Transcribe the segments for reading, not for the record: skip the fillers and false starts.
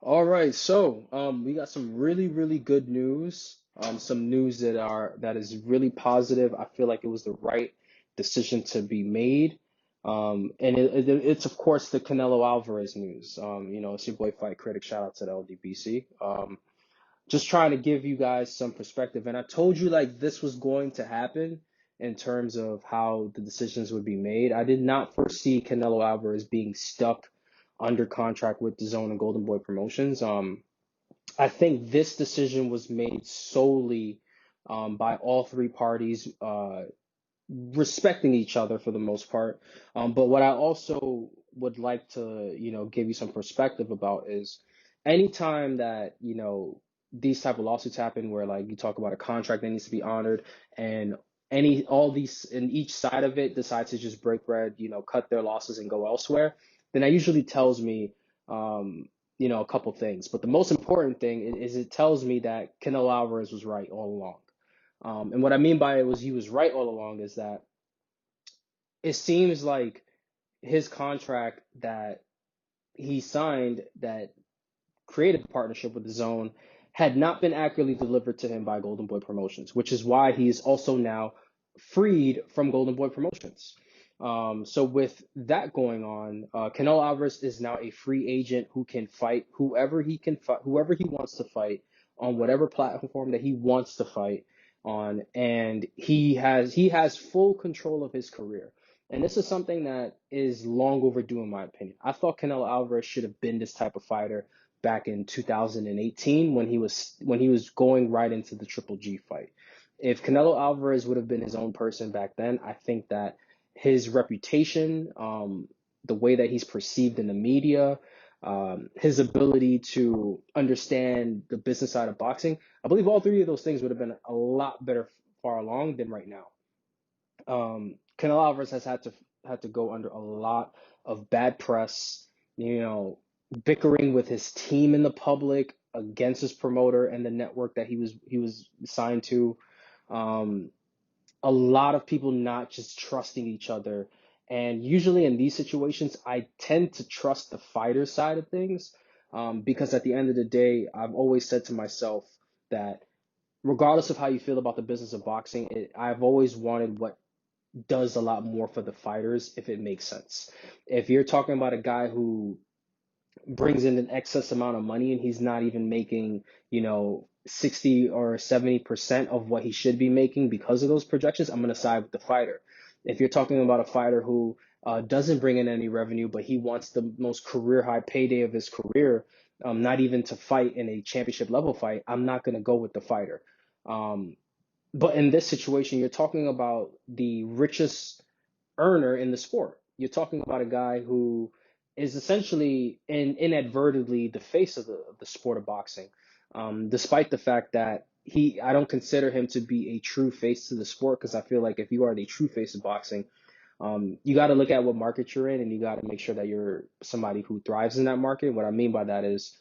All right, so we got some really good news. Some news that is really positive. I feel like it was the right decision to be made. It's of course the Canelo Alvarez news. It's your boy Fight Critic. Shout out to the LDBC. Just trying to give you guys some perspective. And I told you like this was going to happen in terms of how the decisions would be made. I did not foresee Canelo Alvarez being stuck under contract with DAZN and Golden Boy Promotions. I think this decision was made solely by all three parties respecting each other for the most part. But what I also would like to, give you some perspective about is anytime that, these type of lawsuits happen where like you talk about a contract that needs to be honored and all these and each side of it decides to just break bread, cut their losses and go elsewhere, then that usually tells me a couple things. But the most important thing is it tells me that Canelo Alvarez was right all along. And what I mean by it was he was right all along is that it seems like his contract that he signed that created the partnership with the Zone had not been accurately delivered to him by Golden Boy Promotions, which is why he is also now freed from Golden Boy Promotions. So with that going on, Canelo Alvarez is now a free agent who can fight whoever he wants to fight on whatever platform that he wants to fight on, and he has full control of his career. And this is something that is long overdue in my opinion. I thought Canelo Alvarez should have been this type of fighter back in 2018 when he was going right into the Triple G fight. If Canelo Alvarez would have been his own person back then, I think that his reputation, the way that he's perceived in the media, his ability to understand the business side of boxing, I believe all three of those things would have been a lot better far along than right now. Canelo Alvarez has had to go under a lot of bad press, bickering with his team in the public against his promoter and the network that he was signed to. Um, a lot of people not just trusting each other. And usually in these situations, I tend to trust the fighter side of things, because at the end of the day, I've always said to myself that regardless of how you feel about the business of boxing, I've always wanted what does a lot more for the fighters if it makes sense. If you're talking about a guy who brings in an excess amount of money and he's not even making, 60 or 70% of what he should be making because of those projections, I'm going to side with the fighter. If you're talking about a fighter who doesn't bring in any revenue, but he wants the most career high payday of his career, not even to fight in a championship level fight, I'm not going to go with the fighter. Um, but in this situation, you're talking about the richest earner in the sport. You're talking about a guy who is essentially inadvertently the face of the sport of boxing, despite the fact that I don't consider him to be a true face to the sport because I feel like if you are the true face of boxing, you got to look at what market you're in and you got to make sure that you're somebody who thrives in that market. What I mean by that is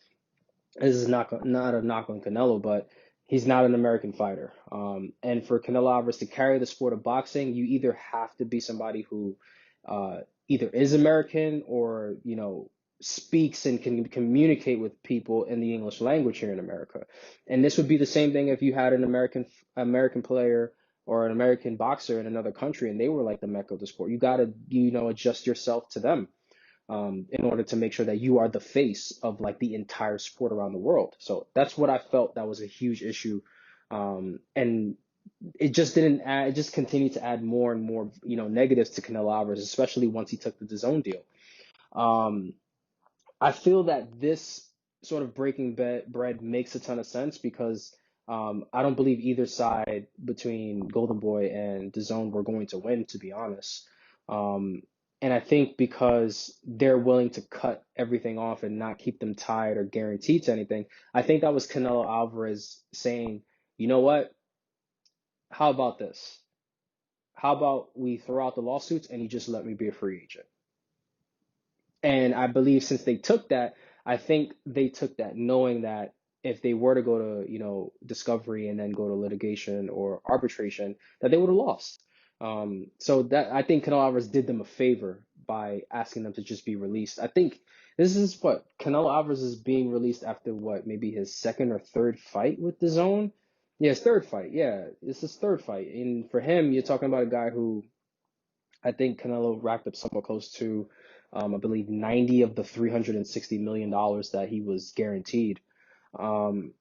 this is not a knock on Canelo, but he's not an American fighter. And for Canelo Alvarez to carry the sport of boxing, you either have to be somebody who uh, either is American or, speaks and can communicate with people in the English language here in America. And this would be the same thing if you had an American player or an American boxer in another country and they were like the mecca of the sport. You got to, adjust yourself to them, in order to make sure that you are the face of like the entire sport around the world. So that's what I felt that was a huge issue. And it just didn't add, it just continued to add more and more, negatives to Canelo Alvarez, especially once he took the DAZN deal. Um, I feel that this sort of breaking bread makes a ton of sense because I don't believe either side between Golden Boy and DAZN were going to win, to be honest. Um, and I think because they're willing to cut everything off and not keep them tied or guaranteed to anything, I think that was Canelo Alvarez saying, you know what? How about this? How about we throw out the lawsuits and you just let me be a free agent? And I believe since they took that, I think they took that knowing that if they were to go to, discovery and then go to litigation or arbitration, that they would have lost. So that I think Canelo Alvarez did them a favor by asking them to just be released. I think This is what Canelo Alvarez is being released after what, maybe his second or third fight with the Zone. Yeah, his third fight. Yeah, it's his third fight. And for him, you're talking about a guy who I think Canelo racked up somewhere close to, I believe, 90 of the $360 million that he was guaranteed. Um,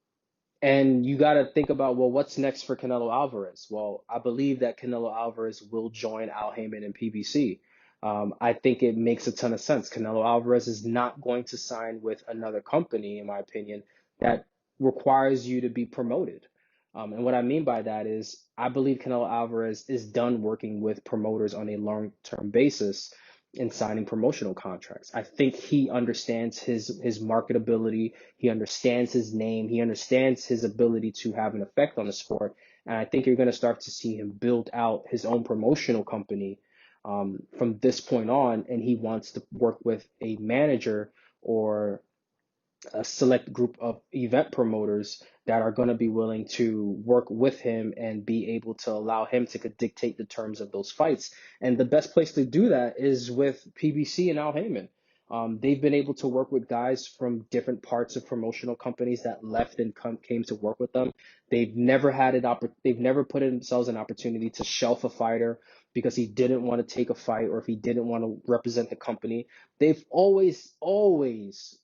and you got to think about, well, what's next for Canelo Alvarez? Well, I believe that Canelo Alvarez will join Al Haymon and PBC. I think it makes a ton of sense. Canelo Alvarez is not going to sign with another company, in my opinion, that requires you to be promoted. And what I mean by that is, I believe Canelo Alvarez is done working with promoters on a long-term basis in signing promotional contracts. I think he understands his marketability. He understands his name. He understands his ability to have an effect on the sport. And I think you're going to start to see him build out his own promotional company from this point on. And he wants to work with a manager or a select group of event promoters that are going to be willing to work with him and be able to allow him to dictate the terms of those fights. And the best place to do that is with PBC and Al Haymon. They've been able to work with guys from different parts of promotional companies that left and came to work with them. They've never put themselves an opportunity to shelf a fighter because he didn't want to take a fight or if he didn't want to represent the company. They've always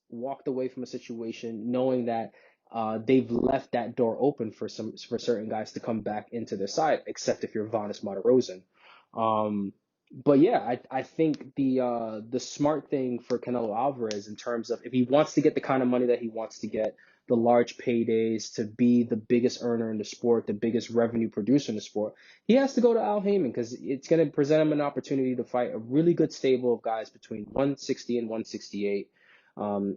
walked away from a situation knowing that they've left that door open for certain guys to come back into their side, except if you're Vanes Martirosyan. But yeah, I think the smart thing for Canelo Alvarez in terms of if he wants to get the kind of money that he wants to get, the large paydays, to be the biggest earner in the sport, the biggest revenue producer in the sport, he has to go to Al Haymon because it's going to present him an opportunity to fight a really good stable of guys between 160 and 168.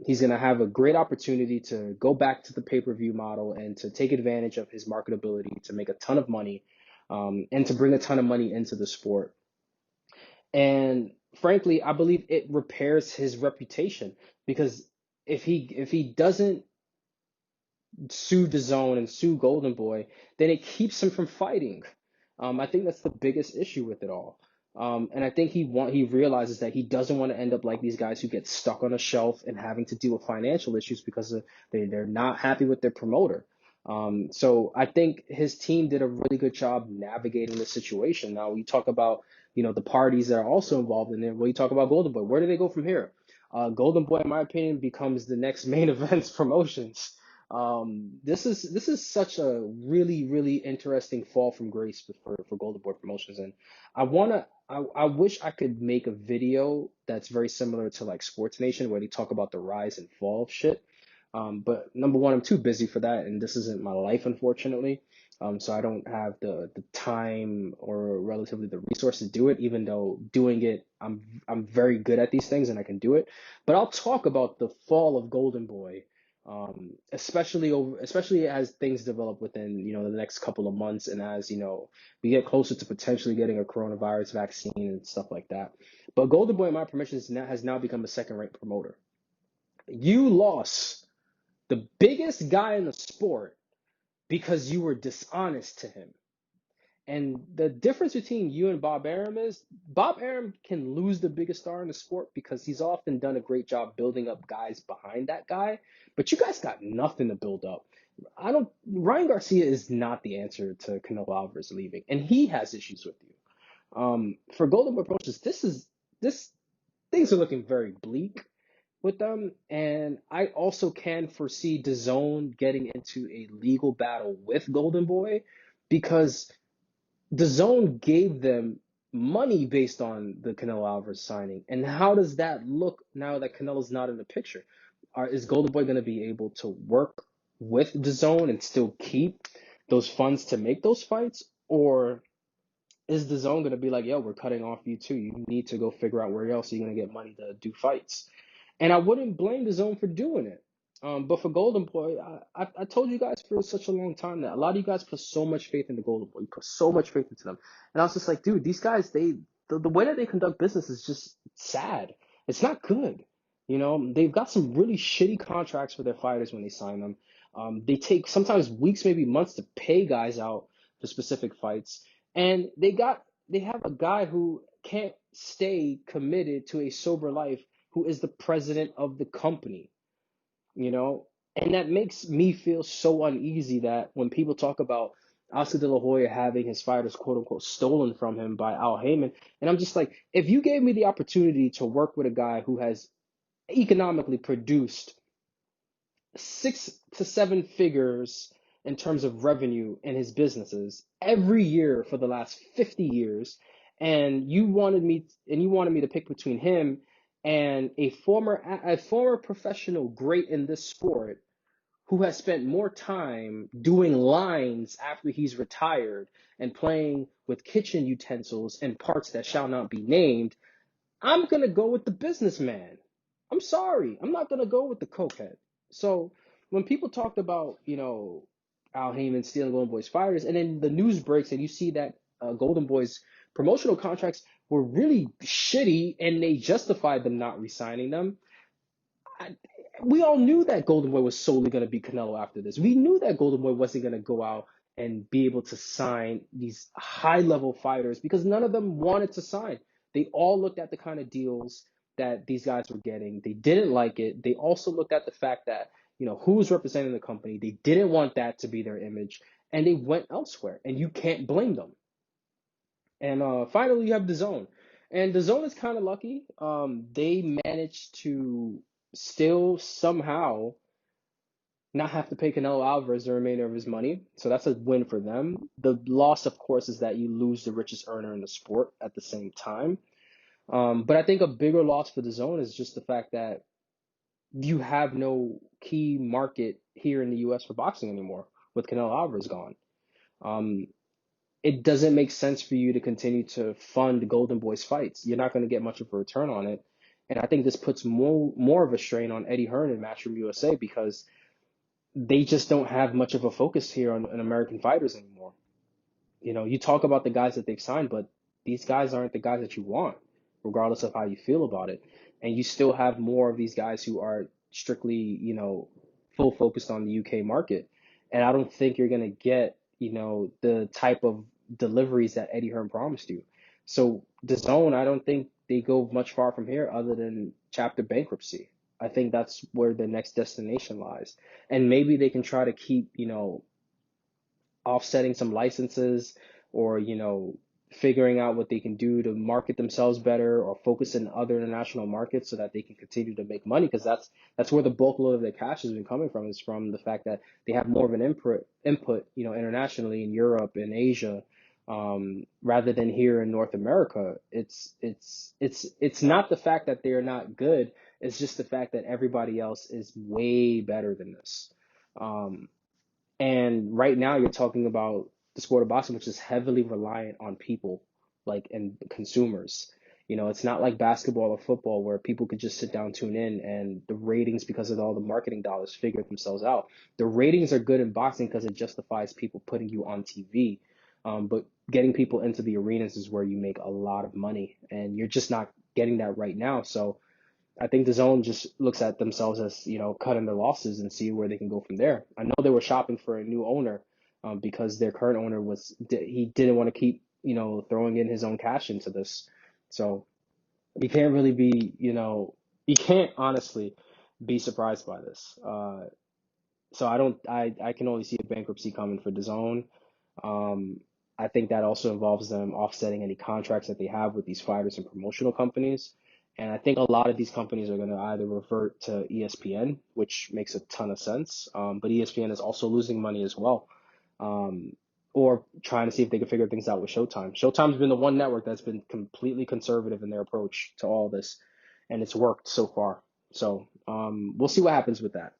He's going to have a great opportunity to go back to the pay-per-view model and to take advantage of his marketability to make a ton of money, and to bring a ton of money into the sport. And frankly, I believe it repairs his reputation because if he doesn't sue DAZN and sue Golden Boy, then it keeps him from fighting. I think that's the biggest issue with it all. And I think he realizes that he doesn't want to end up like these guys who get stuck on a shelf and having to deal with financial issues because they're not happy with their promoter. So I think his team did a really good job navigating the situation. Now we talk about the parties that are also involved in it. Well, you talk about Golden Boy. Where do they go from here? Golden Boy, in my opinion, becomes the next main events promotions. This is such a really interesting fall from grace for Golden Boy Promotions, and I wish I could make a video that's very similar to like Sports Nation where they talk about the rise and fall of shit. But number one, I'm too busy for that, and this isn't my life, unfortunately. So I don't have the time or relatively the resources to do it, even though doing it, I'm very good at these things and I can do it. But I'll talk about the fall of Golden Boy, especially as things develop within the next couple of months, and as we get closer to potentially getting a coronavirus vaccine and stuff like that. But Golden Boy, in my permissions, has now become a second-rate promoter. You lost the biggest guy in the sport because you were dishonest to him. And the difference between you and Bob Arum is Bob Arum can lose the biggest star in the sport because he's often done a great job building up guys behind that guy. But you guys got nothing to build up. Ryan Garcia is not the answer to Canelo Alvarez leaving, and he has issues with you. For Golden Boy Promotions, this things are looking very bleak with them, and I also can foresee DAZN getting into a legal battle with Golden Boy because DAZN gave them money based on the Canelo Alvarez signing. And how does that look now that Canelo's not in the picture? Is Golden Boy going to be able to work with DAZN and still keep those funds to make those fights? Or is DAZN going to be like, yo, we're cutting off you too. You need to go figure out where else you're going to get money to do fights. And I wouldn't blame DAZN for doing it. But for Golden Boy, I told you guys for such a long time that a lot of you guys put so much faith in the Golden Boy. You put so much faith into them. And I was just like, dude, these guys, the way that they conduct business is just sad. It's not good. They've got some really shitty contracts for their fighters when they sign them. They take sometimes weeks, maybe months to pay guys out for specific fights. And they have a guy who can't stay committed to a sober life who is the president of the company, you know? And that makes me feel so uneasy that when people talk about Oscar De La Hoya having his fighters, quote unquote, stolen from him by Al Haymon, and I'm just like, if you gave me the opportunity to work with a guy who has economically produced 6 to 7 figures in terms of revenue in his businesses every year for the last 50 years, and you wanted me to pick between him and a former professional great in this sport who has spent more time doing lines after he's retired and playing with kitchen utensils and parts that shall not be named, I'm gonna go with the businessman. I'm sorry. I'm not gonna go with the cokehead. So when people talked about, Al Heyman stealing Golden Boy's fighters, and then the news breaks and you see that Golden Boy's promotional contracts were really shitty and they justified them not re-signing them, I, we all knew that Golden Boy was solely going to be Canelo after this. We knew that Golden Boy wasn't going to go out and be able to sign these high level fighters because none of them wanted to sign. They all looked at the kind of deals that these guys were getting. They didn't like it. They also looked at the fact that, who was representing the company. They didn't want that to be their image and they went elsewhere, and you can't blame them. And finally, you have DAZN. And DAZN is kind of lucky. They managed to still somehow not have to pay Canelo Alvarez the remainder of his money. So that's a win for them. The loss, of course, is that you lose the richest earner in the sport at the same time. But I think a bigger loss for DAZN is just the fact that you have no key market here in the U.S. for boxing anymore with Canelo Alvarez gone. Um, it doesn't make sense for you to continue to fund Golden Boy's fights. You're not going to get much of a return on it. And I think this puts more of a strain on Eddie Hearn and Matchroom USA because they just don't have much of a focus here on American fighters anymore. You talk about the guys that they've signed, but these guys aren't the guys that you want, regardless of how you feel about it. And you still have more of these guys who are strictly, full focused on the UK market. And I don't think you're going to get, the type of deliveries that Eddie Hearn promised you. So DAZN, I don't think they go much far from here other than chapter bankruptcy. I think that's where the next destination lies. And maybe they can try to keep, offsetting some licenses or, figuring out what they can do to market themselves better or focus in other international markets so that they can continue to make money, because that's where the bulk load of their cash has been coming from, is from the fact that they have more of an input, internationally in Europe and Asia, rather than here in North America. It's not the fact that they're not good. It's just the fact that everybody else is way better than this. And right now you're talking about the sport of boxing, which is heavily reliant on people, like, and consumers. It's not like basketball or football where people could just sit down, tune in, and the ratings, because of all the marketing dollars, figure themselves out. The ratings are good in boxing because it justifies people putting you on TV. But getting people into the arenas is where you make a lot of money, and you're just not getting that right now. So I think DAZN just looks at themselves as, cutting their losses and see where they can go from there. I know they were shopping for a new owner, because their current owner he didn't want to keep, throwing in his own cash into this. So you can't really be, you can't honestly be surprised by this. So I can only see a bankruptcy coming for DAZN. I think that also involves them offsetting any contracts that they have with these fighters and promotional companies. And I think a lot of these companies are going to either revert to ESPN, which makes a ton of sense, but ESPN is also losing money as well, or trying to see if they can figure things out with Showtime. Showtime's been the one network that's been completely conservative in their approach to all this, and it's worked so far. So we'll see what happens with that.